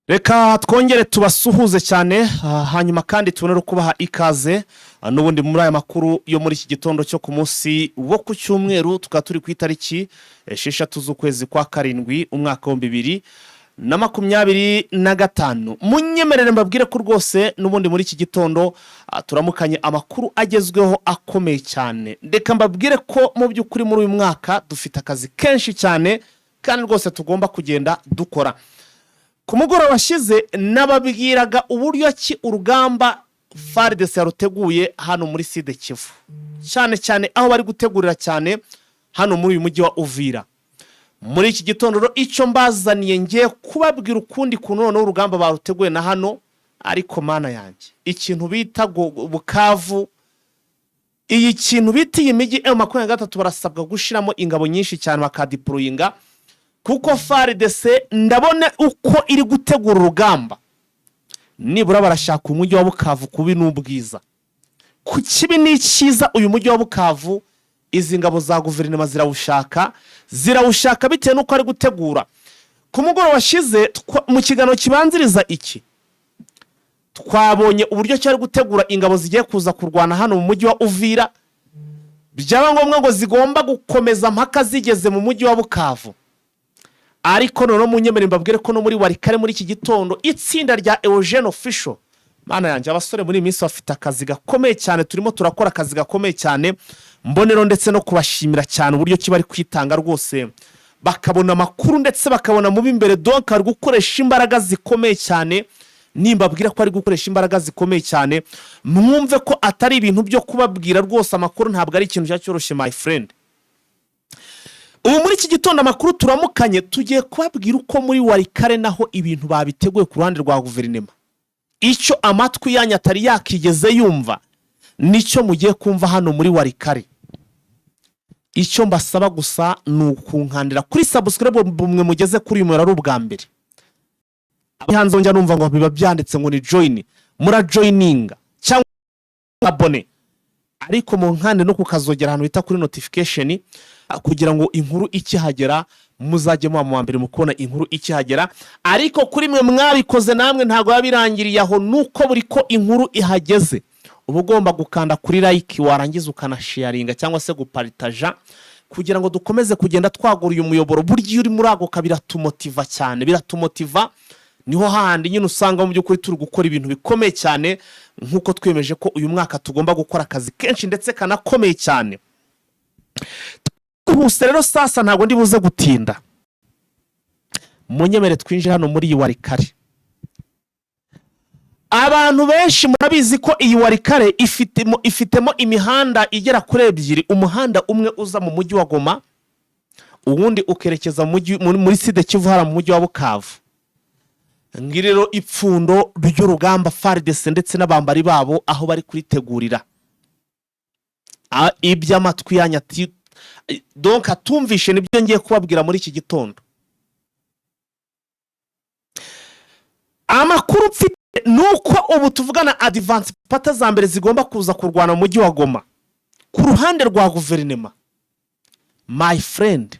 Reka twongere tubasuhuze cyane hanyuma kandi tubonere kubaha ikaze n'ubundi muri aya makuru yo muri iki gitondo cyo ku munsi wo ku cyumweru tukaba turi ku itariki 6 z'ukwezi kwa karindwi umwaka wa 2025. Munyemerere mbabwire ko rwose n'ubundi muri iki gitondo turamukanye amakuru agezweho akomeye cyane. Reka mbabwire ko mu by'ukuri muri uyu mwaka dufite akazi kenshi cyane kandi rwose tugomba kugenda dukora. Ku mugoroba washize nababwiraga uburyo ki urugamba FARDC yaruteguye hano muri Sud Kivu, cyane cyane aho bari gutegurira cyane hano muri uyu mujyi wa Uvira. Muri iki gitondo icyo mbazaniye ngiye kubabwira ukundi kuntu none urugamba baruteguye na hano, ariko mana yanjye ikintu bita Bukavu, iyi kintu bita iyi migi M23 barasabwa gushiramo ingabo nyinshi cyane bakadiployinga, kuko FARDC ndabona uko iri gutegura urugamba nibura barashaka umujyi wa Bukavu kubi n'ubwiza. Ku kibi n'icyiza uyu mujyi wa Bukavu izi ngabo za guverinoma zirawushaka bitewe nuko ari gutegura. Ku mugoroba washize mu kiganiro kibanziriza iki twabonye uburyo cyari gutegura ingabo zigiye kuza kurwana hano mu mujyi wa Uvira, byaba ngombwa ngo zigomba gukomeza mpaka zigeze mu mujyi wa Bukavu. Ariko none munyemerere mbabwire ko no muri Warikare muri iki gitondo itsinda rya Eugene Official, mana yanjye abasore muri minsi bafite akazi gakomeye cyane, turimo turakora akazi gakomeye cyane, mbonero ndetse no kubashimira cyane uburyo ki bari kwitanga rwose bakabona amakuru ndetse bakabona mu bimbere, donc ari gukoresha imbaraga zikomeye cyane. Nimbabwira ko ari gukoresha imbaraga zikomeye cyane, mwumve ko atari ibintu byo kubabwira rwose, amakuru ntabwo ari ikintu cyoroshye my friend. Ubu muri iki gitondo amakuru turamukanye tugiye kubabwira uko muri Warikare naho ibintu babiteguye ku ruhande rwa guverinoma. Icyo amatwi yanyu atari yakigeze yumva nicyo mugiye kumva hano muri Warikare. Icyo mbasaba gusa ni ukunkandira kuri subscribe bumwe mugeze kuri uyu muraro ubwa mbere. Hanze njya numva ngo biba byanditse ngo ni join, mura joininga cyangwa abone, ariko mu nkande no kukazogera hano bita kuri notification kugira ngo inkuru ikihagera muzajye mu mbere mu kubona inkuru ikihagera. Ariko kuri mwe mwabikoze namwe ntago yabirangiriye aho, nuko buri ko inkuru ihageze uba ugomba gukanda kuri like, warangiza ukanasharinga cyangwa se gupartaja kugira ngo dukomeze kugenda twagura uyu muyoboro. Buryo uri muri ako kabiratumotiva cyane, biratumotiva, niho handi nyine usanga mu by'ukuri turi gukora ibintu bikomeye cyane, nkuko twemeje ko uyu mwaka tugomba gukora akazi kenshi ndetse kanakomeye cyane. Ubuse rero sasa ntago ndi buze gutinda, munyemere twinjire hano muri iyi Warikare. Abantu benshi murabizi ko iyi Warikare ifitemo imihanda igera kuri 2, umuhanda umwe uza mu mujyi wa Goma, uwundi ukerekeza muri Sud Kivu hara mu mujyi wa Bukavu. Ngirero ipfundo ry'urugamba FARDC ndetse n'abambari babo aho bari kuritegurira iby'amatwi yanyu ati donc atumvishe nibyo ngiye kubabwira muri iki gitondo. Amakuru mfite nuko ubu tuvugana advance pata za mbere zigomba kuza kurwana mu mujyi wa Goma ku ruhande rwa guverinoma. My friend,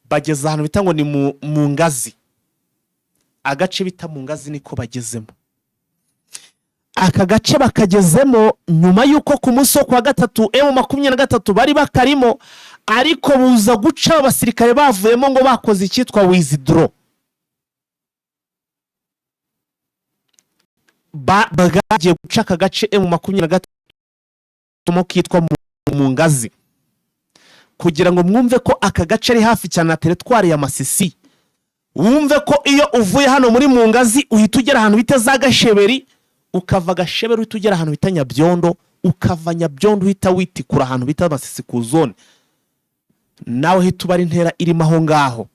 bageze ahantu bita ngo ni mu Ngazi, agace bita mu Ngazi niko bagezemo. Aka gace bakagezemo nyuma yuko ku munsi wo kwa gatatu M23 bari bakarimo, ariko buza guca abasirikare bavuyemo ngo bakoze icyitwa withdraw. Bagagiye guca aka gace M23 mo kitwa mu Ngazi, kugira ngo mwumve ko aka gace ari hafi cyane na teritwari ya Masisi. Wumve ko iyo uvuye hano muri mu Ngazi uhita ugera ahantu bita za Gasheberi, ukava Gasheberi uhita ugera ahantu bita Nyabyondo, ukava Nyabyondo uhita witikura ahantu bita Masisi ku zone, nawe hita ubari intera irimo aho ngaho.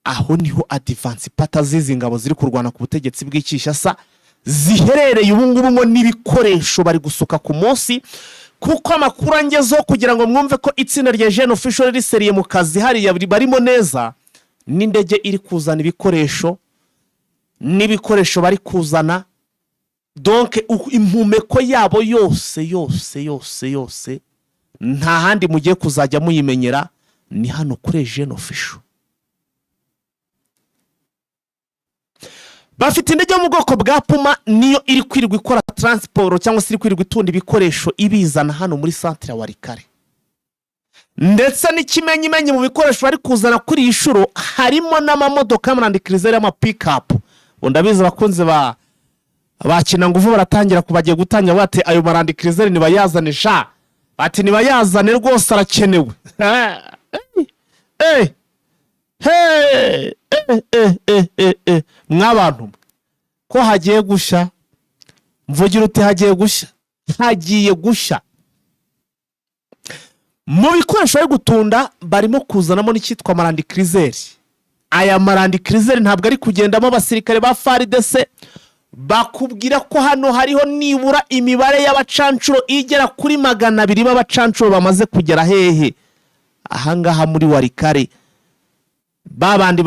Aho niho advance pata zizi ngabo ziri kurwana ku butegetsi bw'Ikishasa ziherereye ubu ngubu ngo n'ibikoresho bari gusuka ku munsi. Kuko amakuru angezeho kugira ngo mwumve ko itsinda rya Eugene Official riseriye mu kazi hariya barimo neza, n'indege iri kuzana ibikoresho n'ibikoresho bari kuzana, donc impumeko yabo yose nta handi mugiye kuzajya muyimenyera, ni hano kuri Eugene Official. bafite indege yo mu bwoko bwa Puma, niyo iri kwirirwa ikora transport cyangwa se iri kwirirwa itunda ibikoresho ibizana hano muri centre ya Walikale. Ndetse n'ikimenyimenyi mu bikoresho bari kuzana kuri iyi shuro harimo n'amamodoka Land Cruiser y'ama pick up. Ndabizi abakunze bakina nguvu baratangira kubagiye gutangira bate ayo Land Cruiser nibayazane sha. Bati nibayazane rwose arakenewe. Mwabantu ko hagiye gusha, mvugira uti hagiye gusha, hagiye gusha. Mu bikoresho bari gutunda barimo kuzanamo n'icyitwa Land Cruiser. Aya Land Cruiser ntabwo ari kugendamo abasirikare ba FARDC, bakubwira ko hano hariho nibura imibare y'abacancuro igera kuri 200 b'abacancuro bamaze kugera hehe ahangaha muri Walikale. Babandi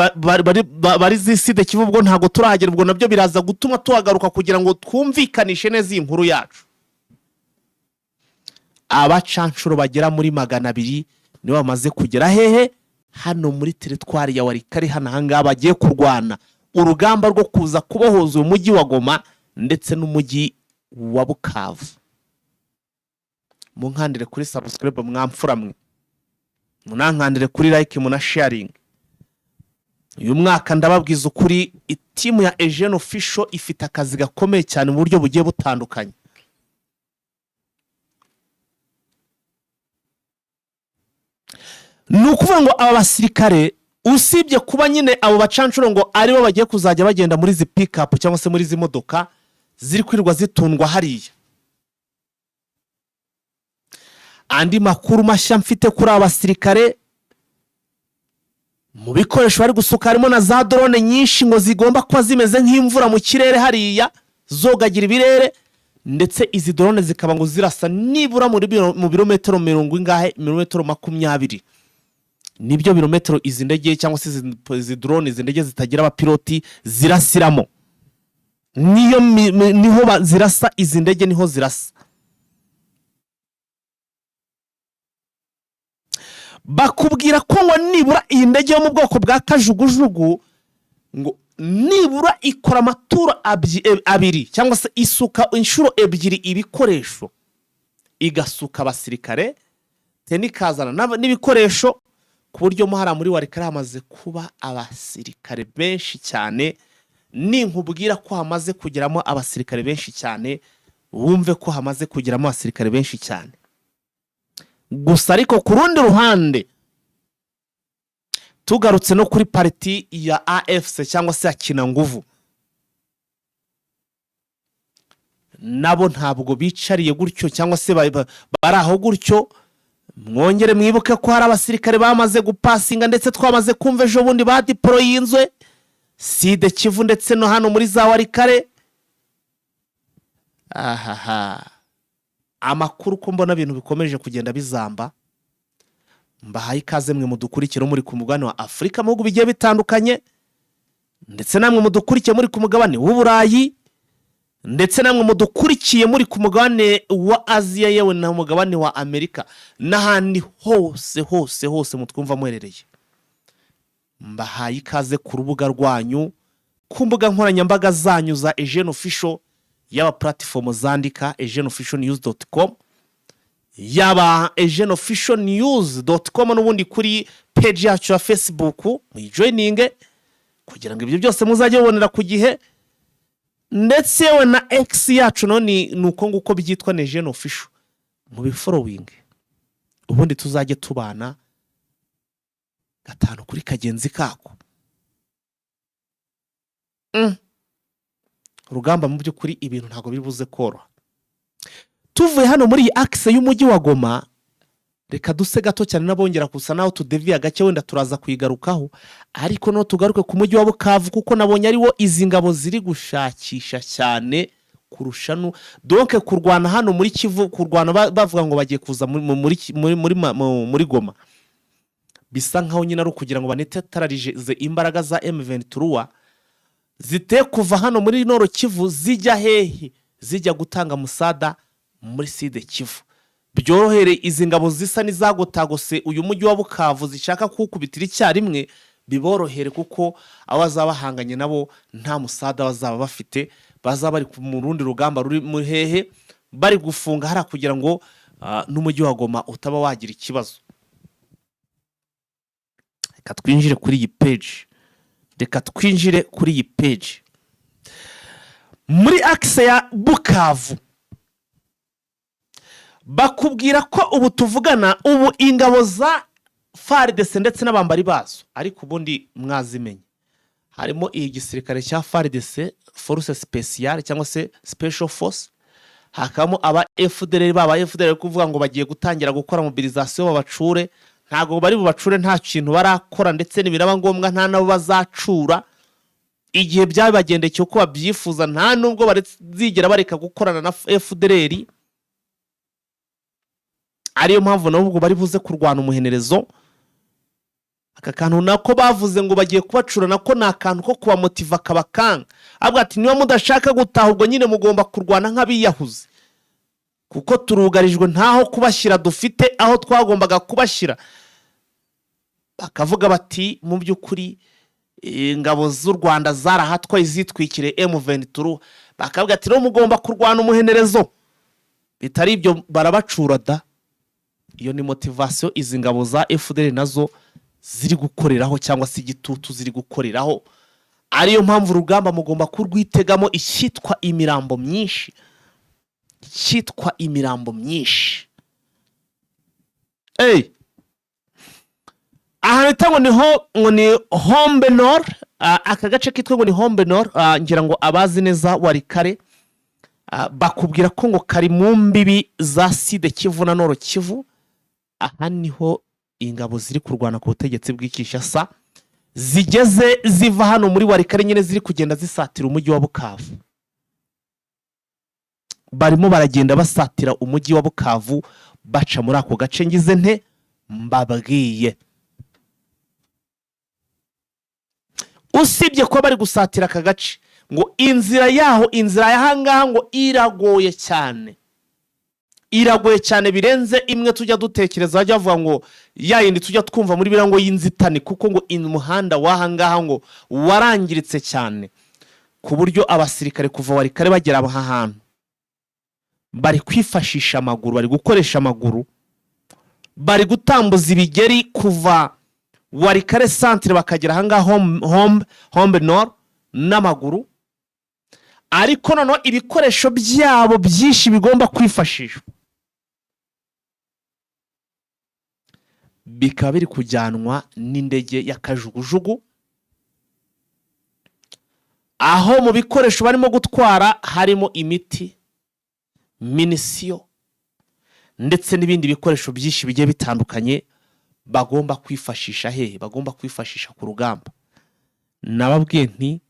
bari ziside Kivu ubwo ntago turahagera, ubwo nabyo biraza gutuma tuhagaruka kugira ngo twumvikanishe neza inkuru yacu. Abacancuro bagera muri 200 nibo bamaze kugera hehe hano muri teritwari ya Walikale. Hano ahangaha bagiye kurwana urugamba rwo kuza kubohoza umujyi wa Goma ndetse n'umujyi wa Bukavu. Munkandire kuri subscribe mwamfura mwe, munankandire kuri like muna sharing. Uyu mwaka ndababwiza ukuri itimu ya Eugene Official ifite akazi gakomeye cyane mu buryo bugiye butandukanye. Nukuvuga ngo aba basirikare usibye kuba nyine abo bacancuro ngo aribo bagiye kuzajya bagenda muri zi pick up cyangwa se muri zi modoka ziri kwirirwa zitundwa hariya, andi makuru mashya mfite kuri aba basirikare mu bikoresho bari gusuka harimo na za drone nyinshi ngo zigomba kuba zimeze nk'imvura mu kirere hariya zogagira ibirere, ndetse izi drone zikaba ngo zirasa nibura mu birometero 20 nibyo birometero izi ndege cyangwa se izi drone izi ndege zitagira abapiloti zirasiramo. Niho zirasa izi ndege, niho zirasa. Bakubwira ko ngo nibura iyi ndege yo mu bwoko bwa kajugujugu ngo nibura ikora amaturo 2 cyangwa se isuka inshuro 2 ibikoresho, igasuka abasirikare tenikazana n'ibikoresho, ku buryo muhara muri Walikale hamaze kuba abasirikare benshi cyane. Ninkubwira ko hamaze kugeramo abasirikare benshi cyane, wumve ko hamaze kugeramo abasirikare benshi cyane. Gusa ariko ku rundi ruhande tugarutse no kuri parti ya AFC cyangwa se akina nguvu, nabo ntabwo bicariye gutyo cyangwa se baraho gutyo. Mwongere mwibuke ko hari abasirikare bamaze gupasinga ndetse twamaze kumva ejo bundi badeployinzwe side Kivu ndetse no hano muri za Walikale. Amakuru ko mbona ibintu bikomeje kugenda bizamba, mbahaye ikaze mwe mudukurikira muri ku mugabane wa Afrika mu bihugu bigiye bitandukanye, ndetse namwe mudukurikiye muri ku mugabane w'Uburayi, ndetse namwe mudukurikiye muri ku mugabane wa Aziya yewe na mugabane wa Amerika n'ahandi hose mutwumva mwerereye. Mbahaye ikaze ku rubuga rwanyu, ku mbuga nkoranyambaga zanyu za Eugene Official, yaba platform zandika eugeneofficialnews.com, yaba eugeneofficialnews.com, n'ubundi kuri page yacu ya Facebook muyijoininge kugira ngo ibyo byose muzajye mubonera ku gihe. Ndetse we na X yacu none nuko nguko byitwa Eugene Official mu bifollowing, ubundi tuzajye tubana gatanu kuri kagenzi kako. Rugamba mu by'ukuri ibintu ntago bibuze koroha. Tuvuye hano muri axe y'umujyi wa Goma, reka duse gato cyane nabongera kusa naho tudeviya gake wenda turaza kuyigarukaho, ariko no tugaruke ku mujyi wa Bukavu kuko nabonye ariwo izi ngabo ziri gushakisha cyane kurushanu. Donc kurwana hano muri Kivu, kurwana bavuga ngo bagiye kuza muri Goma, bisa nkaho nyina ari kugira ngo banetetararije imbaraga za M23 zite kuva hano muri Nord Kivu zijya hehe, zijya gutanga musada muri Side Kivu. Byorohere izi ngabo zisa n'izagotagose uyu mujyi wa Bukavu zishaka kukubitira icyarimwe, biborohere kuko abo bazaba bahanganye nabo nta musada bazaba bafite, bazaba bari mu rundi rugamba ruri mu hehe bari gufunga hara kugira ngo n'umujyi wa Goma utaba wagira ikibazo. Reka twinjire kuri iyi page. Muri akise ya Bukavu bakubwira ko ubu tuvugana ubu ingabo za FARDC ndetse n'abambari bazo, ariko ubundi mwazimenye harimo igisirikare cya FARDC, force spéciale cyangwa se special force, hakamo aba FDLR kuvuga ngo bagiye gutangira gukora mobilisation babacure, ntago bari bubacure nta kintu barakora, ndetse n'ibiraba ngombwa nta nabo bazacura igihe byabagendekeye uko babyifuza, nta nubwo barizigera bareka gukorana na FDLR. Ariyo mpamvu nabo bari buze kurwana umuhenerezo. Aka kantu nako bavuze ngo bagiye kubacura nako na kantu ko kuba motiva kabakanga, abwo ati niba mudashaka gutaha ubwo nyine mugomba kurwana nk'abiyahuze, kuko turugarijwe ntaho kubashyira dufite aho twagombaga kubashyira. Bakavuga bati mu by'ukuri ingabo z'u Rwanda zarahatwaye zitwikire M23, bakavuga ati no mugomba kurwana umuhenerezo, bitari ibyo barabacura da. Iyo ni motivation izi ngabo za FDL nazo ziri gukoreraho cyangwa se igitutu ziri gukoreraho. Ariyo mpamvu urugamba mugomba kurwitegamo icyitwa imirambo myinshi, aha nitango ni Hombe Nord. Aka gace kitwa ngo ni Hombe Nord, ngira ngo abazi neza Warikare bakubwira ko ngo kari mu mbibi za Sud Kivu na Nord Kivu. Aha niho ingabo ziri kurwana ku butegetsi bw'Kinshasa zigeze ziva hano muri Warikare nyine ziri kugenda zisatira umujyi wa Bukavu. Barimo baragenda basatira umujyi wa Bukavu baca muri ako gace ngize nte mbabwiye. Usibye ko bari gusatira aka gace ngo inzira yahangaha ngo iragoye cyane birenze imwe tujya dutekereza, bajya bavuga ngo yayindi tujya twumva muri birango y'inzitane, kuko ngo umuhanda wahangaha ngo warangiritse cyane ku buryo abasirikare kuva Warikare bagera aha hantu bari kwifashisha amaguru, bari gukoresha amaguru, bari gutambuza ibigeri kuva Warikare centre bakagera ahangaha Hombe Nord n'amaguru. Ariko noneho ibikoresho byabo byinshi bigomba kwifashishwa bikaba biri kujyanwa n'indege y'akajugujugu, aho mu bikoresho barimo gutwara harimo imiti, minisiyo ndetse n'ibindi bikoresho byinshi bigiye bitandukanye bagomba kwifashisha bagomba kwifashisha ku rugamba. Nababwiye nti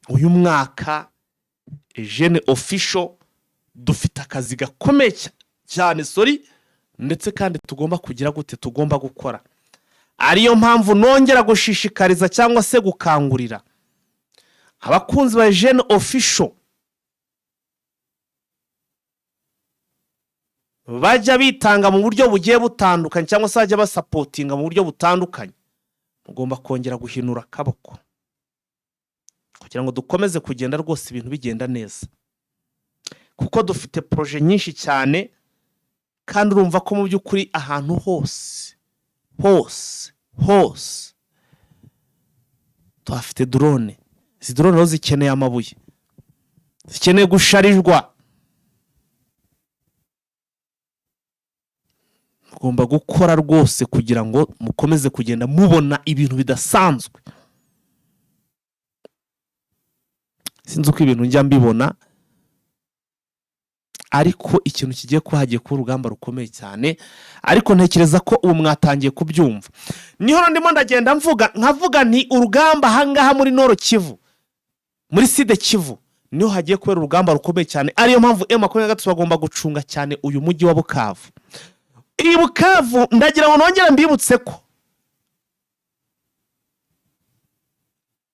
uyu mwaka Jeune Official dufite akazi gakomeye cyane ndetse kandi tugomba kugira gute tugomba gukora. Ariyo mpamvu nongera gushishikariza cyangwa se gukangurira abakunzi ba Jeune Official bajya bitanga mu buryo bugiye butandukanye cyangwa se bajya basapotinga mu buryo butandukanye. Mugomba kongera guhinura akaboko kugira ngo dukomeze kugenda rwose ibintu bigenda neza, kuko dufite projet nyinshi cyane, kandi urumva ko mu by'ukuri ahantu hose tuhafite drone. Izi drone nazo zikeneye amabuye, zikeneye gusharijwa. Mugomba gukora rwose kugira ngo mukomeze kugenda mubona ibintu bidasanzwe. Sinzi uko ibintu njya mbibona, ariko ikintu kigiye hagiye kuba urugamba rukomeye cyane, ariko ntekereza ko ubu mwatangiye kubyumva. Niho ndimo ndagenda nkavuga nti urugamba hangaha muri Nord Kivu, muri Sud Kivu niho hagiye kubera urugamba rukomeye cyane. Ariyo mpamvu M23 bagomba gucunga cyane uyu mujyi wa Bukavu. Iyi Bukavu ndagira ngo nongera mbibutse ko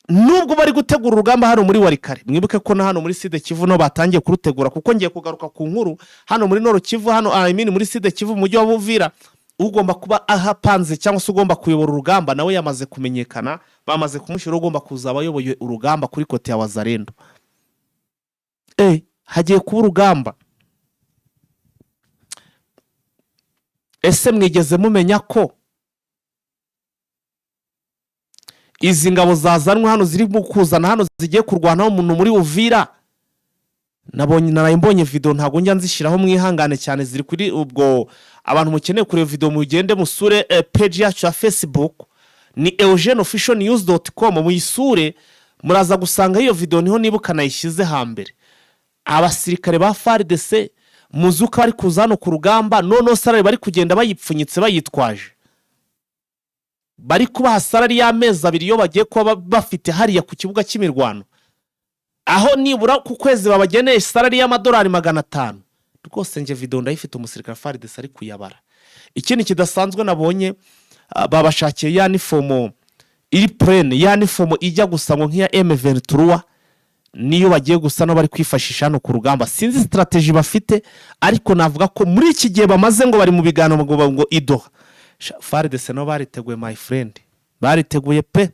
nubwo bari gutegura urugamba hano muri Warikare, mwibuke ko na hano muri Sud Kivu no batangiye kurutegura, kuko ngiye kugaruka ku nkuru hano muri Nord Kivu, hano muri Sud Kivu mu mujyi wa Buvira ugomba kuba ahapanze cyangwa se ugomba kuyobora urugamba nawe yamaze kumenyekana, bamaze kumushyira ugomba kuzaba ayoboye urugamba kuri kote ya Wazalendo. Hagiye kuba urugamba. Ese mwigeze mumenya ko izi ngabo zazanwe hano ziri kuzana hano zigiye kurwana umuntu muri Uvira? Narayimbonye video, ntago njya nzishiraho mwihangane cyane, ziri kuri ubwo abantu mukeneye kureba video mugende musure page yacu ya Facebook, ni eugene-officialnews.com, muyisure muraza gusanga iyo video, niho nibuka nayishyize hambere. Abasirikare ba FARDC muzuka bari kuzana ku rugamba, none sarari bari kugenda bayipfunyitse bayitwaje, bari kubaha salari y'amezi 2 yo bagiye kuba bafite hariya ku kibuga cy'imirwano, aho nibura ku kwezi babageneye salari y'amadolari 500. Rwose nje video ndayifite umusirikare FARDC ari kuyabara. Ikindi kidasanzwe nabonye, babashakiye ya uniform iri plane, ya uniform ijya gusa ngo nk'iya M23, niyo bagiye gusa no bari kwifashisha no ku rugamba. Sinzi strategy bafite, ariko navuga ko muri iki gihe bamaze ngo bari mu bigano ngo Idoha. FARDC no bariteguye my friend, bariteguye pe.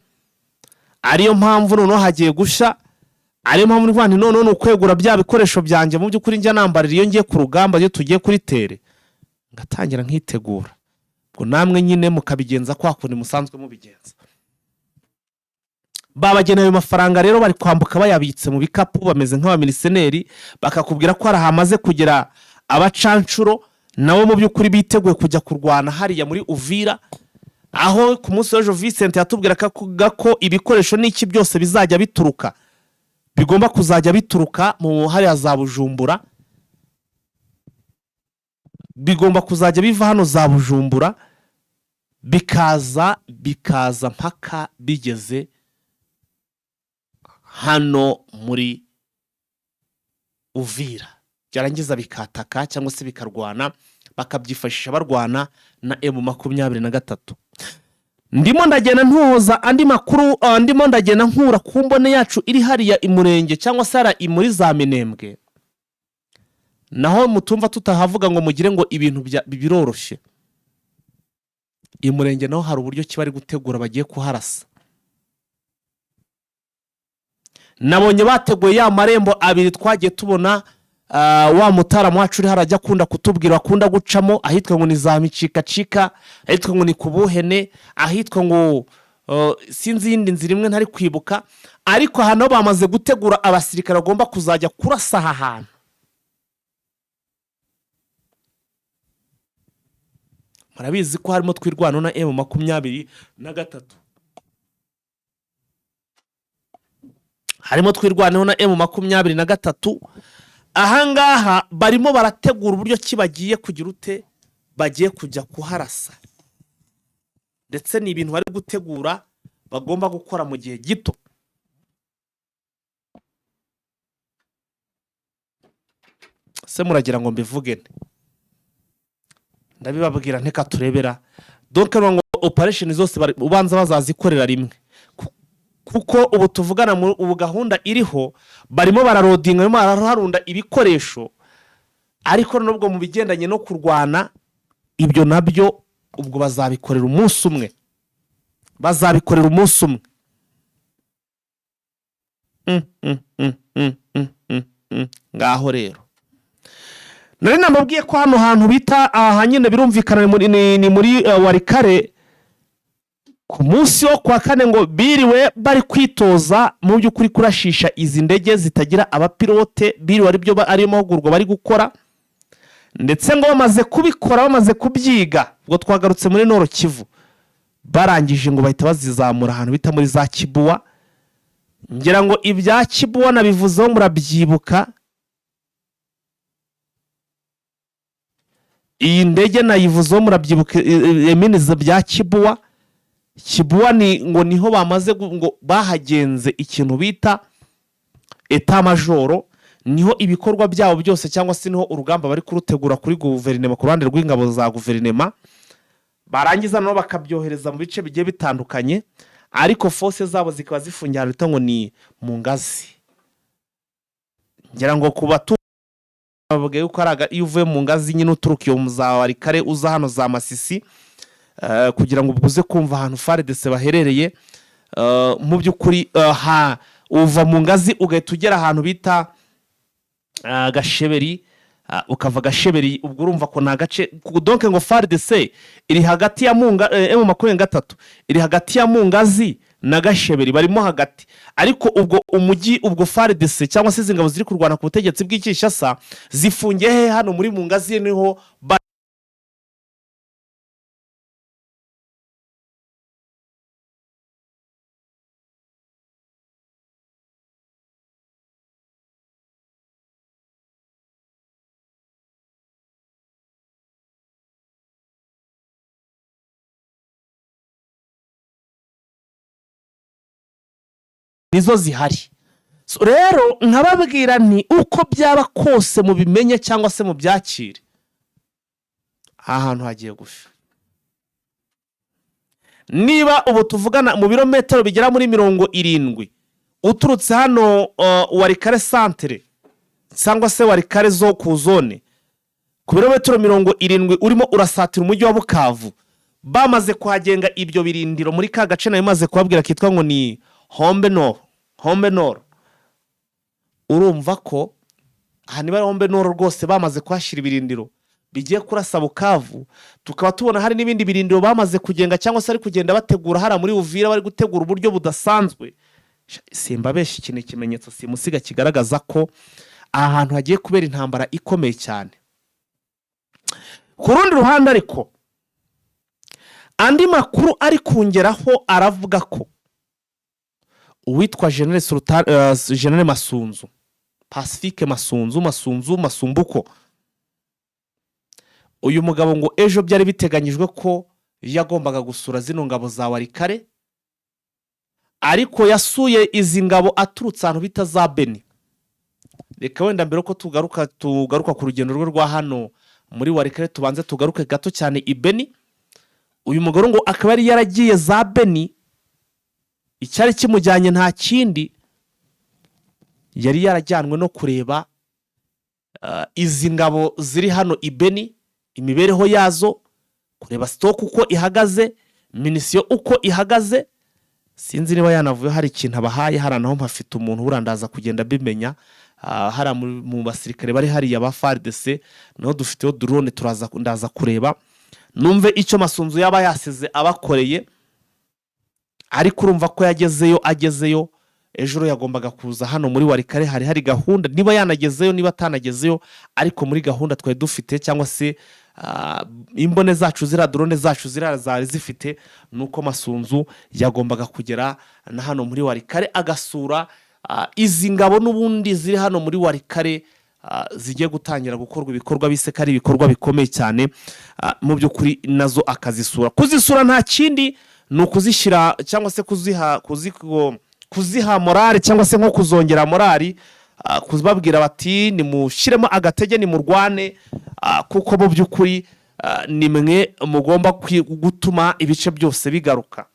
Ariyo mpamvu noneho hagiye gusha, ariyo mpamvu n'ivandi none ukwegura bya bikoresho byanjye mu by'ukuri njya nambarira iyo ngiye ku rugamba, iyo tugiye kuri tere ngatangira nkitegura, ngo namwe nyine mukabigenza kwa kundi musanzwe mubigenza. Babageneye ayo mafaranga rero bari kwambuka bayabitse mu bikapu, bameze nk'abamiliseneri, bakakubwira ko hamaze kugera abacancuro nawo mu by'ukuri biteguye kujya kurwana hariya muri Uvira, aho ku munsi w'ejo Vincent yatubwira ko ibikoresho n'iki byose bizajya bituruka, bigomba kuzajya bituruka mu hariya za Bujumbura, bigomba kuzajya biva hano za Bujumbura bikaza mpaka bigeze hano muri Uvira, byarangiza bikataka cyangwa se bikarwana, bakabyifashisha barwana na M23. Ndimo ndagenda ntuhoza andi makuru, ndimo ndagenda nkura ku mbone yacu iri hariya imurenge cyangwa se ara imuri za Minembwe, naho mutumva tutahavuga ngo mugire ngo ibintu biroroshye. Imurenge naho hari uburyo kibari gutegura bagiye kuharasa. Nabonye bateguye ya marembo 2 twagiye tubona, wa mutara mwacu uri harajya kunda kutubwira akunda gucamo, ahitwa ngo ni za Micika, ahitwa ngo ni Kubuhene, ahitwa ngo sinzi yindi nzira imwe ntari kwibuka, ariko hano bamaze gutegura abasirikare bagomba kuzajya kurasa aha hantu. Murabizi ko harimo twirwana na M23, harimo twirwanaho na M23. Ahangaha barimo barategura uburyo kibagiye kugira ute, bagiye kujya kuharasa, ndetse ni ibintu bari gutegura bagomba gukora mu gihe gito. Se muragira ngo mbivuge ndabibabwira nteka turebera, donc ngo operation zose ubanza bazazikorera rimwe, kuko ubu tuvugana mu ubu gahunda iriho, barimo bararodinga, barimo baraharunda ibikoresho, ariko nubwo mu bigendanye no kurwana ibyo nabyo ubwo bazabikorera umunsi umwe, ngaho rero nari namubwiye ko hano hantu bita hanyine birumvikana ni muri Warikare, ku munsi wo kwa kane ngo biriwe bari kwitoza mu by'ukuri kurashisha izi ndege zitagira abapilote, biriwe ari byo ari mahugurwa bari gukora, ndetse ngo bamaze kubikora, bamaze kubyiga, ubwo twagarutse muri Nord Kivu, barangije ngo bahita bazizamura ahantu bita muri za Kibuwa. Ngira ngo ibya Kibuwa nabivuzeho murabyibuka, iyi ndege nayivuzeho murabyibuka, eminiza bya Kibuwa. Kibuwa ni ngo niho bamaze ngo bahagenze ikintu bita eta majoro, niho ibikorwa byabo byose cyangwa se niho urugamba bari kurutegura kuri guverinema, ku ruhande rw'ingabo za guverinema, barangiza no bakabyohereza mu bice bigiye bitandukanye, ariko force zabo zikaba zifungira rito ngo ni mu ngazi. Ngira ngo kuba bavuga yuko iyo uvuye mu ngazi nyine uturuka iyo za Warikare uza hano za Masisi kugira ngo ubuze kumva ahantu FARDC baherereye. Mu by'ukuri uva mu ngazi ugahita ugera ahantu bita Gasheberi, ukava Gasheberi ubwo urumva ko nta gace donc ngo FARDC iri hagati ya M23 iri hagati ya Mungazi na Gasheberi, barimo hagati. Ariko ubwo umujyi ubwo FARDC cyangwa se ingabo ziri kurwana ku butegetsi bw'Ikishasa zifungiye hano muri Mungazi niho nizo zihari. Rero nkababwira nti uko byaba kose mu bimenye cyangwa se mu byakire, ahantu hagiye gufi. Niba ubu tuvugana mu birometero bigera muri 70 uturutse hano Warikare centre cyangwa se Warikare zo ku zone, ku birometero 70 urimo urasatira umujyi wa Bukavu, bamaze kuhagenga ibyo birindiro muri ka gace nayo maze kubabwira kitwa ngo ni Hombe Nord. Urumva ko haniba Hombe Nord rwose bamaze kuhashira ibirindiro bigiye kurasa Bukavu. Tukaba tubona hari n'ibindi birindiro bamaze kugenga cyangwa se ari kugenda bategura hara muri Uvira, bari gutegura uburyo budasanzwe. Simba beshi ikintu ikimenyetso simusiga kigaragaza ko ahantu hagiye kubera intambara ikomeye cyane. Ku rundi ruhande ariko andi makuru ari kungeraho aravuga ko uwitwa General Masunzu, Pacifique Masumbuko, uyu mugabo ngo ejo byari biteganyijwe ko yagombaga gusura zino ngabo za Warikare, ariko yasuye izi ngabo aturutse ahantu bita za Beni. Reka wenda mbere ko tugaruka ku rugendo rwe rwa hano muri Warikare tubanze tugaruke gato cyane i Beni. Uyu mugabo ngo akaba yari yaragiye za Beni, icyari kimujyanye nta kindi, yari yarajyanwe no kureba izi ngabo ziri hano i Beni, imibereho yazo, kureba stock uko ihagaze, minisiyo uko ihagaze. Sinzi niba yanavuye hari ikintu abahaye, hari naho mpafite umuntu urandaza kugenda bimenya. Hari mu basirikare bari hari ya ba FARDC no dufiteho drone ndaza kureba numve icyo Masunzu yaba yasize abakoreye. Ariko urumva ko agezeyo ejo yagombaga kuza hano muri Warikare, hari gahunda, niba yanagezeyo niba atanagezeyo, ariko muri gahunda twari dufite cyangwa se imbone zacu drone zacu zari zifite nuko Masunzu yagombaga kugera na hano muri Warikare agasura izi ngabo n'ubundi ziri hano muri Warikare zigiye gutangira gukorwa ibikorwa bisekari, ibikorwa bikomeye cyane. Mu by'ukuri nazo akazisura, kuzisura nta kindi ni ukuzishyira cyangwa se kuziha morale cyangwa se nko kuzongera morali, kuzibabwira bati nimushyiremo agatege nimurwane, kuko mu by'ukuri nimwe mugomba gutuma ibice byose bigaruka.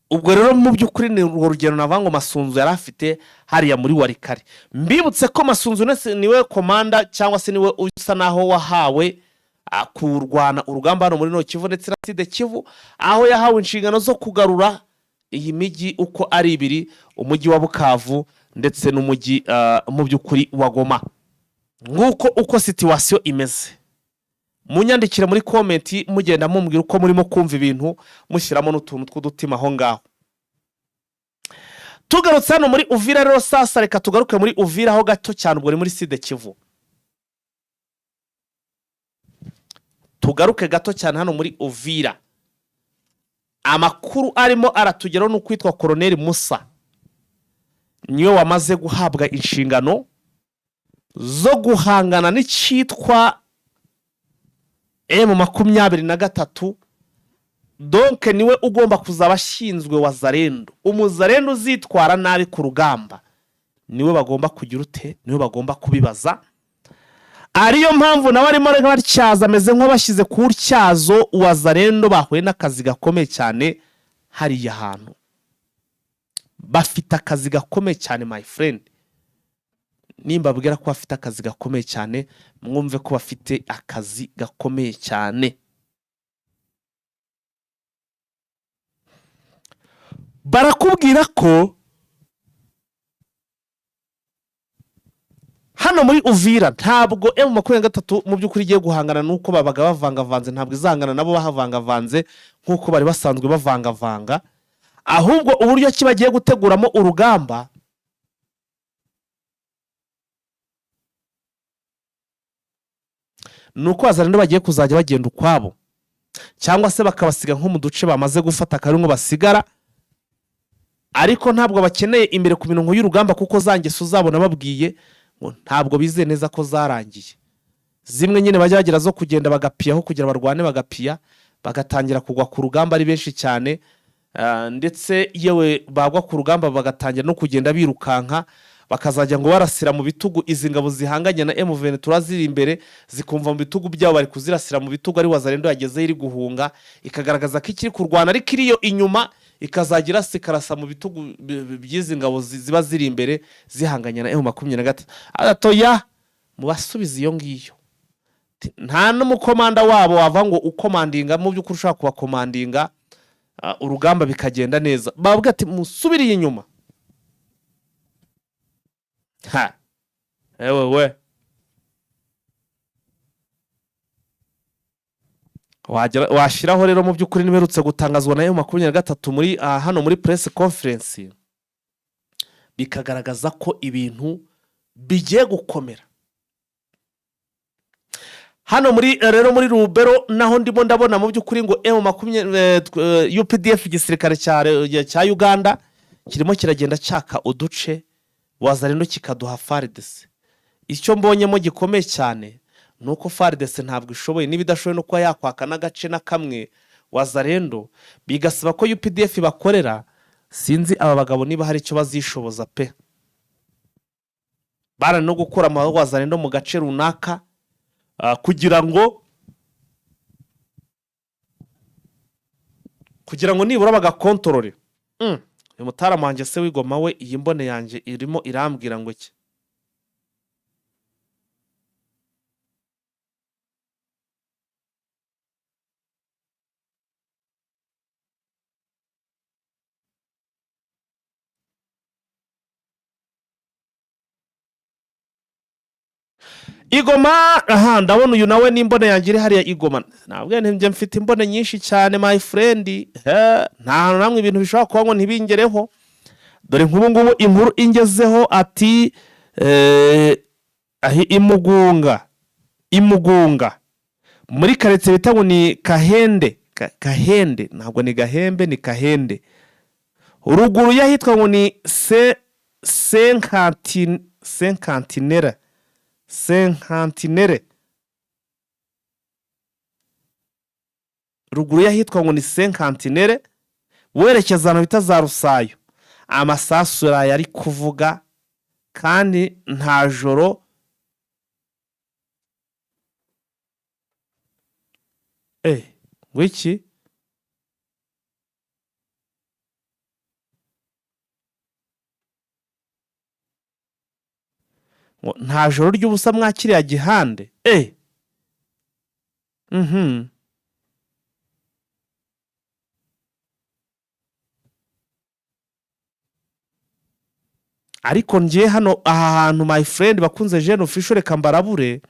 Ubwo rero mu by'ukuri ni urugero navango Masunzu yari afite hariya muri Warikare. Mbibutse ko Masunzu niwe komanda cyangwa se niwe usa naho wahawe kurwana urugamba hano muri Kivu ndetse na Sud Kivu, aho yahawe inshingano zo kugarura iyi migi uko ari ibiri, umujyi wa Bukavu ndetse n'umujyi mu by'ukuri wa Goma. Nguko uko situation imeze. Munyandikire muri comment mugenda mumbwira uko murimo kumva ibintu, mushyiramo n'utuntu tw'udutima aho ngaho. Tugarutse hano muri Uvira rero sasa, reka tugaruke muri Uvira aho gato cyane, ubwo muri Sud Kivu. Tugaruke gato cyane hano muri Uvira. Amakuru arimo aratugeraho n'ukwitwa Colonel Musa niyo wamaze guhabwa inshingano zo guhangana n'icyitwa M23. Donc niwe ugomba kuzaba ashinzwe Wazalendo. Umuzalendo uzitwara nabi ku rugamba niwe bagomba kugira ute, niwe bagomba kubibaza. Ariyo mpamvu nawe arimo batyaza, ameze nk'abashyize ku tyazo Wazalendo bahuye n'akazi gakomeye cyane hariya hantu. Bafite akazi gakomeye cyane my friend. nimba babwira ko bafite akazi gakomeye cyane, mwumve ko bafite akazi gakomeye cyane. Barakubwira ko hano muri Uvira ntabwo M23 mu by'ukuri igiye guhangana nuko babaga bavangavanze, ntabwo izahangana nabo bahavangavanze nkuko bari basanzwe bavangavanga, ahubwo uburyo ki bagiye guteguramo urugamba nuko Wazalendo bagiye kuzajya bagenda ukwabo, cyangwa se bakabasiga nko mu duce bamaze gufata kari ngo basigara, ariko ntabwo bakeneye imbere ku minongo y'urugamba kuko zangeso zabo nababwiye ngo ntabwo bizeye neza ko zarangiye. Zimwe nyine bajya bagira zo kugenda bagapiyaho kugira barwane bagapiya, bagatangira kugwa ku rugamba ari benshi cyane, ndetse yewe bagwa ku rugamba bagatangira no kugenda birukanka, bakazajya ngo barasira mu bitugu izi ngabo zihanganye na M23 ziri imbere, zikumva mu bitugu byabo bari kuzirasira mu bitugu ari Wazalendo yageze iri guhunga, ikagaragaza ko ikiri kurwana ariko iriyo inyuma ikazagira sikarasa mu bitugu by'izi ngabo ziba ziri imbere zihanganye na M23. Atoya mubasubiza iyo ngiyo, nta n'umukomanda wabo wava ngo ukomandinga mu by'ukuri ushaka kubakomandinga urugamba bikagenda neza, bavuga ati musubiriye inyuma. Ewe washiraho rero mu by'ukuri niberutse gutangazwa na M23 muri hano muri press conference, bikagaragaza ko ibintu bigiye gukomera hano muri rero muri Rubero, naho ndimo ndabona mu by'ukuri ngo UPDF igisirikare cya Uganda kirimo kiragenda cyaka uduce Wazalendo kikaduha FARDC. Icyo mbonyemo gikomeye cyane nuko FARDC ntabwo ishoboye, nibidashoboye no kuba yakwaka n'agace na kamwe Wazalendo, bigasaba ko UPDF bakorera. Sinzi aba bagabo niba hari icyo bazishoboza pe. Bara no gukora mu Wazalendo mu gace runaka kugira ngo nibura bagakontorore. Umutaramange se w'Igoma we iyi mbone yanje irimo irambwira ngo iki? Igoma, ndabona uyu nawe n'imbone yanjye iri hariya Igoma. Nabwo nje mfite imbone nyinshi cyane my friend, nta namwe ibintu bishobora kuba ngo ntibingereho. Dore nk'ubu ngubu inkuru ingezeho ati imugunga muri karetse bita ngo ni Kahende, ntabwo ni Gahembe, ni Kahende. Uruguru yahitwa ngo ni Senkantinere. Ruguru yahitwa ngo ni Senkantinere, werekeza no bita za Rusayo. Amasasu yari kuvuga kandi nta joro. Wiki nta joro ry'ubusa mwakiriya gihande. Ariko ngiye hano aha hantu my friend bakunze Jeune Official reka mbarabure,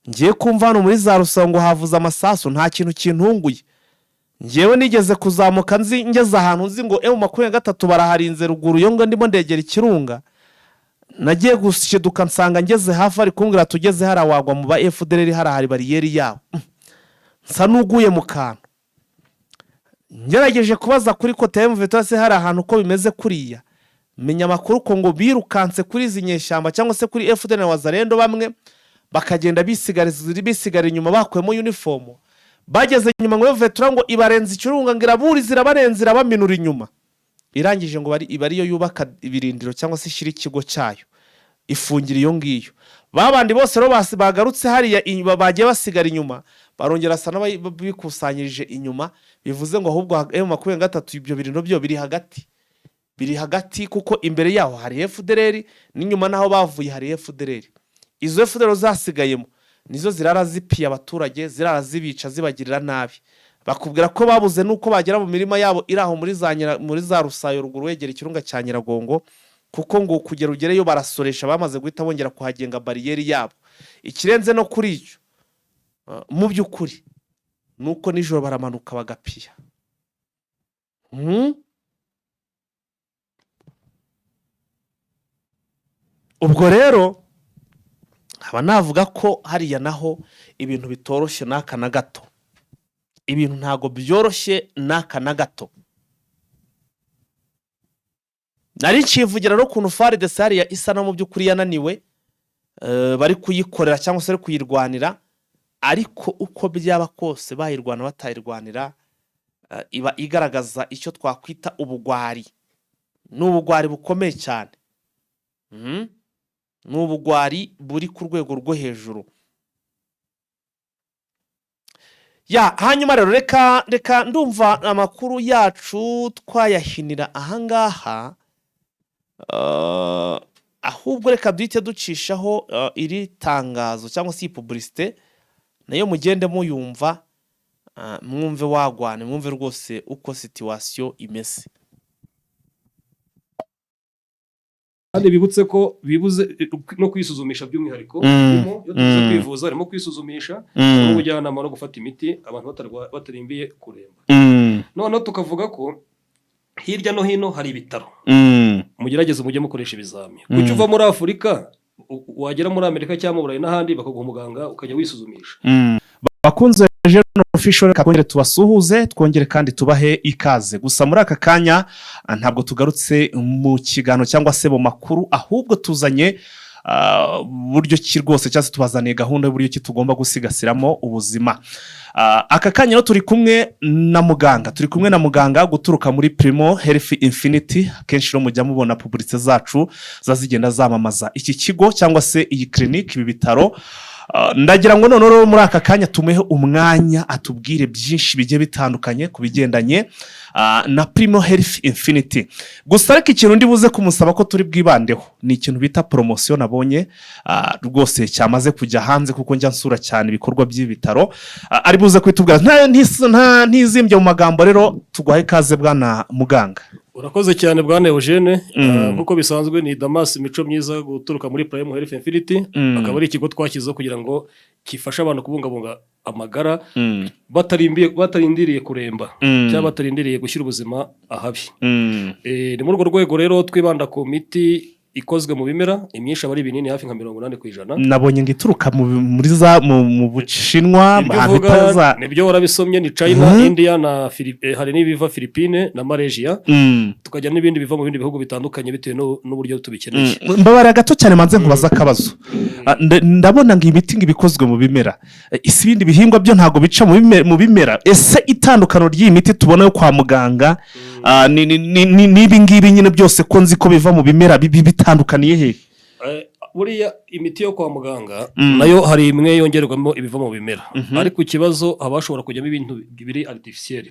ngiye kumva hano muri za Rusango havuza amasasu, nta kintu kintunguye. Ngewe nigeze kuzamuka ngeze ahantu nzi ngo M23 baraharinze ruguru yo ngo ndimo ndegera Ikirunga. Nagiye gushiduka nsanga ngeze hafi ari kumbwira tugeze harawagwa mu ba FDLR harahari bariyeri yabo. Nsa nuguye mu kantu. Ngerageje kubaza kuri kote M23 hari ahantu uko bimeze kuriya. Menya makuru ko ngo birukanse kuri izi nyeshyamba cyangwa se kuri FDLR na Wazalendo bamwe bakagenda bisigara inyuma bakwemo uniform. Bageze inyuma ngo M23 ngo ibarenze Ikirunga ngira buri zirabarenzira baminura inyuma. Irangije ngo bari yo yubaka ibirindiro cyangwa se shiri ikigo cyayo ifungira iyo ngiyo. Babandi bose ro bagarutse hariya bagiye basigara inyuma, barongera sana bikusanyirije inyuma, bivuze ngo ahubwo M23 ibyo birindiro byo biri hagati biri hagati kuko imbere yaho hari FDLR n'inyuma naho bavuye hari FDLR. Izo FDLR zasigayemo nizo zirara zipiye abaturage, zirara zibica zibagirira nabi. Bakubwira ko babuze nuko bagera mu mirima yabo iraho muri za Rusayo ruguru wegera ikirunga cya Nyiragongo, kuko ngo kugera ugereyo barasoresha bamaze guhita bongera kuhagenga bariyeri yabo. Ikirenze no kuri icyo mu by'ukuri nuko nijoro baramanuka bagapiya. Ubwo rero haba navuga ko hariya naho ibintu bitoroshye n'aka na gato. Ibintu ntago byoroshye n'aka na gato. Nari ncivugira no kuntu FARDC hariya isa no mu by'ukuri yananiwe, bari kuyikorera cyangwa se bari kuyirwanira, ariko uko byaba kose bayirwana batayirwanira, iba igaragaza icyo twakwita ubugwari. N'ubugwari bukomeye cyane. N'ubugwari buri ku rwego rwo hejuru. Hanyuma rero reka ndumva amakuru yacu twayahinira ahangaha, ahubwo reka duhite ducishaho iri tangazo cyangwa se publicité nayo mugende muyumva, mwumve wagwane, mwumve rwose uko situation imeze. Kandi bibutse ko bibuze no kwisuzumisha by'umwihariko, yo tuze kwivuza arimo kwisuzumisha n'ubujyanama no gufata imiti abantu batarimbiye kuremba. None tukavuga ko hirya no hino hari ibitaro, mugerageze mujye mukoresha ibizami. Kuki uva muri Afurika wagera muri Amerika cyangwa mu Burayi n'ahandi bakaguha umuganga ukajya wisuzumisha. Bakunze official reka twongere tubasuhuze, twongere kandi tubahe ikaze. Gusa muri aka kanya ntabwo tugarutse mu kigano cyangwa se mu makuru, ahubwo tuzanye buryo ki rwose cyase tubazaniye gahunda y'uburyo ki tugomba gusigasiramo ubuzima. Aka kanya no turi kumwe na muganga guturuka muri Primo Health Infinity. Kenshi no mujya mubona publicité zacu zazigenda zamamaza iki kigo cyangwa se iyi clinic, ibi bitaro. Ndagira ngo none muri aka kanya tumuhe umwanya atubwire byinshi bigiye bitandukanye kubigendanye na Primo Health Infinity. Gusa reka ikintu ndi buze kumusaba ko turi bwibandeho ni ikintu bita promotion nabonye rwose cyamaze kujya hanze, kuko njya nsura cyane ibikorwa by'ibitaro. Ari buze kwitubwira nta ntizimbye mu magambo. Rero tugwahe kaze bwana muganga. Urakoze cyane bwana Eugene. Nkuko bisanzwe ni Damas Mico Myiza guturuka muri Primo Health Infinity, akaba ari ikigo twashyizeho kugira ngo kifasha abantu kubungabunga amagara batarindiriye kuremba cyangwa batarindiriye gushyira ubuzima ahabi. Ni muri urwo rwego rero twibanda ku miti ikozwe mu bimera, imyinshi abari binini hafi nka 80%. Nabonye ngituruka mu Bushinwa, nibyo warabisomye, ni China, India na hari n'ibiva Philippines na Malaysia, tukajya n'ibindi biva mu bindi bihugu bitandukanye bitewe n'uburyo tubikeneye. Mbabara gato cyane manze nkubaza akabazo. Ndabona ngo imiti ibikozwe mu bimera, isi ibindi bihingwa byo ntago bica mu bimera. Ese itandukano ry'iyi miti tubona yo kwa muganga nibi ngibi nyine byose ko nzi ko biva mu bimera bitandukaniye he? Buriya imiti yo kwa muganga nayo hari imwe yongerwamo ibiva mu bimera, ariko ikibazo abashobora kujyamo ibintu biri artificiel,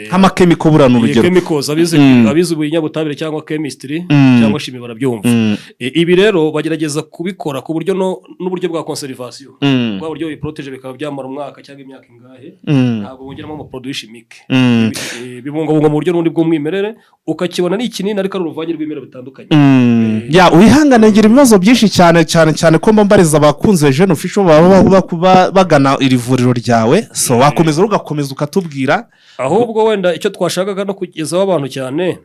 nk'amakemiko burano urugero, chemicals abizi ubunyabutabire cyangwa chemistry cyangwa shimi barabyumva. Ibi rero bagerageza kubikora ku buryo n'uburyo bwa conservation, bwa buryo biprotege bikaba byamara umwaka cyangwa imyaka ingahe, ntabwo bongeramo ama produits chimiques. Bibungabunga mu buryo n'undi bw'umwimerere, ukakibona ni ikinini ariko ari uruvange rw'ibimera bitandukanye. Ihangane ngira ibibazo byinshi cyane ko mbambariza abakunze Jeune Official baba bagana iri vuriro ryawe. So wakomeza ugakomeza ukatubwira, ahubwo wenda icyo twashakaga no kugezaho abantu cyane,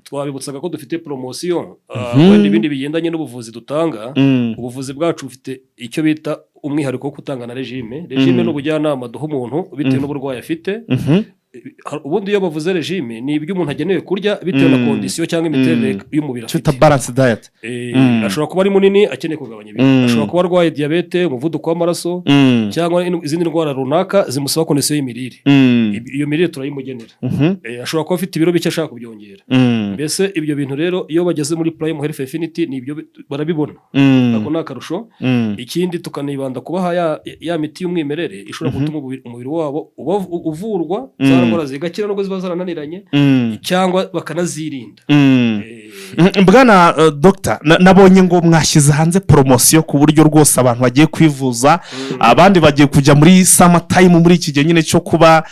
twabibutsaga ko dufite promotion, wenda ibindi bigendanye n'ubuvuzi dutanga. Ubuvuzi bwacu bufite icyo bita umwihariko wo kutanga na regime n'ubujyanama duha umuntu bitewe n'uburwayi afite. Ubundi iyo bavuze regime ni ibyo umuntu agenewe kurya bitewe na condition cyangwa imiterere y'umubiri afite. Twita balance diet. Ashobora kuba ari munini akeneye kugabanya ibiro, ashobora kuba arwaye diabete, umuvuduko w'amaraso cyangwa izindi ndwara runaka zimusaba condition y'imirire. Iyo mirire turayimugenera. Ashobora kuba afite ibiro bike ashaka kubyongera. Mbese ibyo bintu rero iyo bageze muri Primo Health Infinity nibyo barabibona. Ako nakarusho. Ikindi tukanibanda kubaha ya miti y'umwimerere ishobora gutuma umubiri wabo uvurwa za za ndwara zigakira nubwo ziba zarananiranye cyangwa bakanazirinda. Bwana Dr. nabonye ngo mwashyize hanze poromosiyo ku buryo rwose abantu bagiye kwivuza, abandi bagiye kujya muri summer time muri iki gihe nyine cyo kuba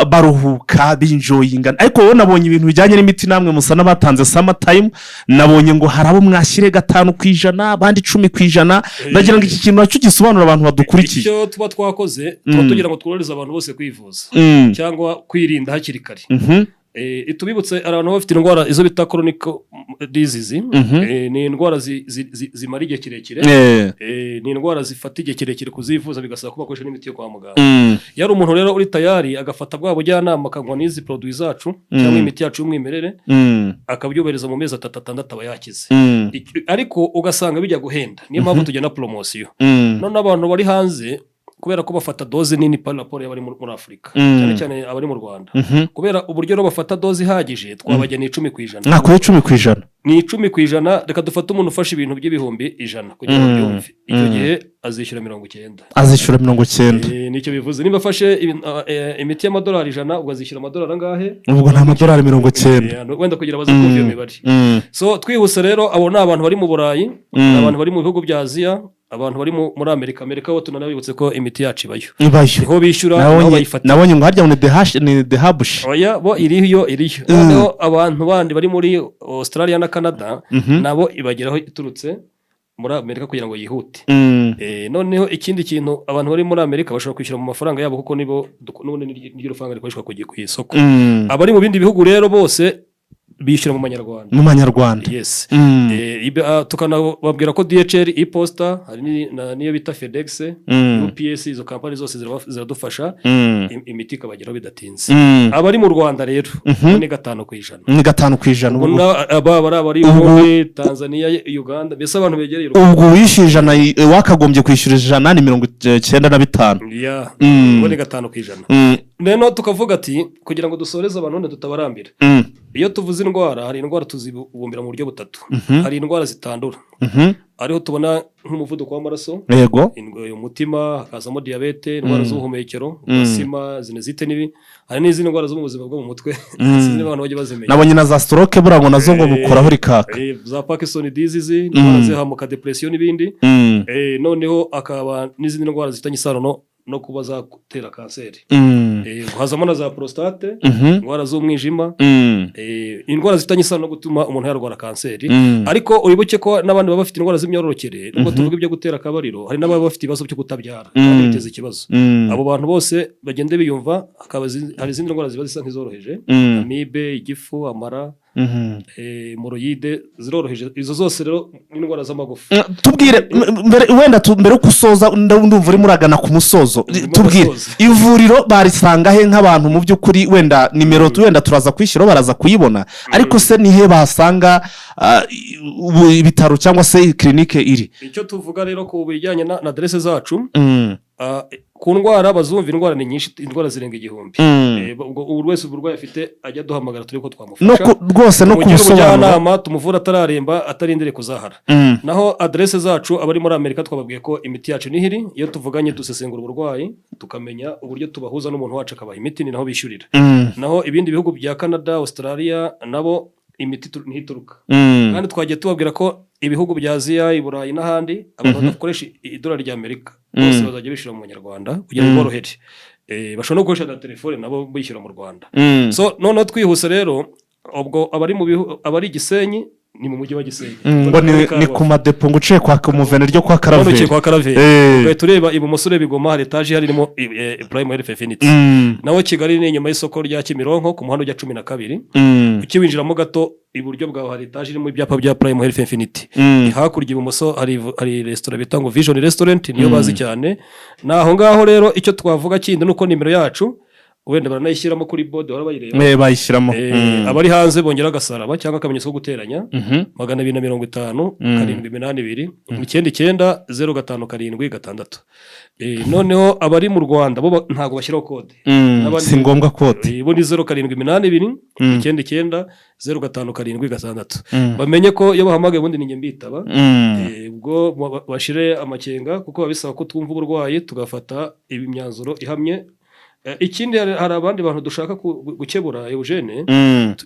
baruhuka binjoyinga, ariko wowe nabonye ibintu bijyanye n'imiti namwe musa n'abatanze summer time, nabonye ngo hari abo mwashyire 5%, abandi 10%. Ndagira ngo iki kintu nacyo gisobanura abantu badukurikiye. Icyo tuba twakoze tuba tugira ngo tworohereze abantu bose kwivuza cyangwa kwirinda hakiri kare. Tubibutse abantu bafite indwara izo bita chronic disease, ni indwara zimara igihe kirekire, ni indwara zifata igihe kirekire kuzivuza bigasaba ko bakoresha n'imiti yo kwa muganga. Yari umuntu rero uri tayari agafata bwa bujyanama akanywa n'izi produits zacu cyangwa imiti yacu y'umwimerere, akabyubereza mu mezi 3-6 aba yakize. Ariko ugasanga bijya guhenda, niyo mpamvu tujyana promotion. None abantu bari hanze kubera ko bafata doze nini par rapport y'abari muri Afrika, cyane cyane abari mu Rwanda, kubera uburyo no bafata doze ihagije twabajyana 10%. Nakoye 10%. Ni 10%. Reka dufate umuntu ufashe ibintu by'ibihumbi 100 kugira ngo byumve, icyo gihe azishyura 90. Azishyura 90. Nicyo bivuze. Niba afashe imiti y'amadolari 100 ubwo azishyura amadolari angahe? Ubwo nta amadolari 90 wenda kugira baze kumva iyo mibare. So twihuse rero, abo ni abantu bari mu Burayi, abantu bari mu bihugu bya Aziya, abantu bari muri Amerika bo tunanabibutse ko imiti yacu ibayo. Niho bishyura, naho bayifata. Nabonye ngo harya ni the habush. Oya, bo iriyo. Noneho abantu bandi bari muri Australia na Canada nabo ibageraho iturutse muri Amerika kugira ngo yihute. Noneho ikindi kintu, abantu bari muri Amerika bashobora kwishyura mu mafaranga yabo kuko nibo n'ubundi n'iryo faranga rikoreshwa ku isoko. Abari mu bindi bihugu rero bose bishyura mu manyarwanda. Yes. Tukanababwira ko DHL, iPosta, hari niyo bita FedEx, UPS, izo kampani zose ziradufasha imiti ikabageraho bidatinze. Abari mu Rwanda rero ni 5%. Ni 5%. Abari muri Tanzania, Uganda, mbese abantu begereye ubwo wishyura 100 wakagombye kwishyura 195. Yeah. Ni 5%. Neno tukavuga ati kugira ngo dusoreze abantu none tutabarambira. Iyo tuvuze indwara, hari indwara tuzibumbira mu buryo butatu. Hari indwara zitandura. Ariho tubona nk'umuvuduko w'amaraso, yego, umutima, hakazamo diabete, indwara z'ubuhumekero, asima, zinezite nibi. Hari n'izindi ndwara zo mu buzima bwo mu mutwe, zindi abantu bagiye bazimenya. Nabonye na za stroke burango nazo ngo bukoraho rikaka. Za Parkinson disease, indwara zihamuka, depression n'ibindi. Noneho akaba n'izindi ndwara zitanye isano no kuba zatera kanseri. Hazamo na za prostate, indwara z'umwijima, indwara zifitanye isano no gutuma umuntu yarwara kanseri. Ariko uribuke ko n'abandi baba bafite indwara z'imyororokere, nubwo tuvuga ibyo gutera akabariro, hari n'ababa bafite ibibazo byo kutabyara, kandi biteza ikibazo. Abo bantu bose bagende biyumva, hari izindi ndwara ziba zisa nk'izoroheje, amibe, igifu, amara, hemoroide, ziroroheje. Izo zose rero n'indwara z'amagufa. Tubwire wenda mbere uko usoza, ndumva uri muragana ku musozo. Tubwire ivuriro barisanga he nk'abantu mu by'ukuri, wenda nimero wenda turaza kwishyira baraza kuyibona, ariko se nihe basanga ibitaro cyangwa se clinique iri? Icyo tuvuga rero ku bijyanye na adresse zacu, ku ndwara bazumva indwara ni nyinshi, indwara zirenga 1000. Ubwo wese uburwayi afite ajya duhamagara turi ko twamufasha. Rwose no kubisobanura tumuvura atararemba, atarindire kuzahara. Naho adresse zacu abari muri Amerika twababwiye ko imiti yacu nihiri. Iyo tuvuganye dusesengura uburwayi, tukamenya uburyo tubahuza n'umuntu wacu akabaha imiti, ni naho bishyurira. Naho ibindi bihugu bya Canada, Australia nabo imiti ntituruka. Kandi twagiye tubabwira ko ibihugu bya Aziya, i Burayi n'ahandi abantu bakoresha $1 ry'Amerika bose bazajya bishyura mu Rwanda kugira ngo borohere. Bashobora no gukoresha na telefone nabo bishyura mu Rwanda. So noneho twihuse rero, ubwo abari Gisenyi ni mu mujyi wa Gisenyi. Ngo ni ku madepo ngo uciye kwa Muvene ryo kwa Karaveri. Uciye kwa Karaveri. Tureba ibumoso Bigoma, hari etage harimo Prime Health Infinity. Naho Kigali ni inyuma y'isoko rya Kimironko ku muhanda ujya 12. Ukiwinjiramo gato iburyo bwawe hari etage irimo ibyapa bya Prime Health Infinity. Hakurya ibumoso hari restaurant bita ngo Vision Restaurant, niyo bazi cyane. Naho ngaho rero icyo twavuga kindi nuko nimero yacu wenda baranayishyiramo kuri board wara bayireba. Bayishyiramo. Abari hanze bongera agasaraba cyangwa akamenyetso ko guteranya 250 782 99 noneho abari mu Rwanda bo ntago bashyiraho code. Si ngombwa code. Bo ni 0782 99 057. Bamenye ko iyo bahamagaye ubundi ninjye mbitaba. Ubwo bashire amakenga kuko babisaba ko twumva uburwayi tugafata imyanzuro ihamye Ikindi hari abandi bantu dushaka gukebura Eugene,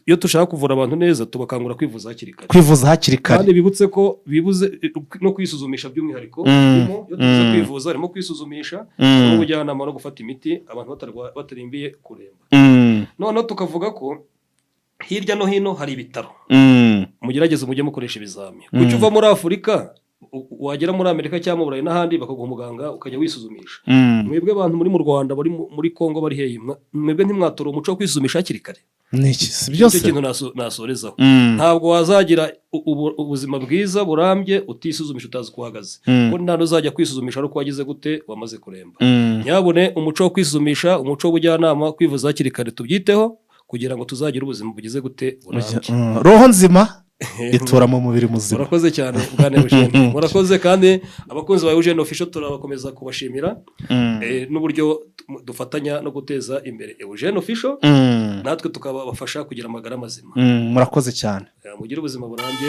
iyo dushaka kuvura abantu neza tubakangura kwivuza hakiri kare. Kwivuza hakiri kare. Kandi bibutse ko bibuze no kwisuzumisha by'umwihariko. Iyo tuvuze kwivuza harimo kwisuzumisha n'ubujyanama no gufata imiti abantu batarimbiye kuremba. Noneho tukavuga ko hirya no hino hari ibitaro. Mugerageze mujye mukoresha ibizami. Kuki uva muri Afurika wagera muri Amerika cyangwa mu Burayi n'ahandi bakaguha umuganga ukajya wisuzumisha. Mwebwe abantu muri mu Rwanda bari muri Kongo bari hehe, mwebwe ntimwatora umuco wo kwisuzumisha hakiri kare. Niki byose ikintu nasorezaho. Ntabwo wazagira ubuzima bwiza burambye utisuzumisha utazi kuhagaze. Ko nta uzajya kwisuzumisha ari uko wagize gute wamaze kuremba. Nyabone umuco wo kwisuzumisha, umuco w'ubujyanama, kwivuza hakiri kare tubyiteho kugira ngo tuzagire ubuzima bugize gute burambye. Roho nzima itura mu mubiri muzima. Murakoze cyane bwana Eugene. Murakoze kandi abakunzi ba Eugene Official turabakomeza kubashimira n'uburyo dufatanya no guteza imbere Eugene Official, natwe tukabafasha kugira amagara mazima. Murakoze cyane. Mugire ubuzima burambye.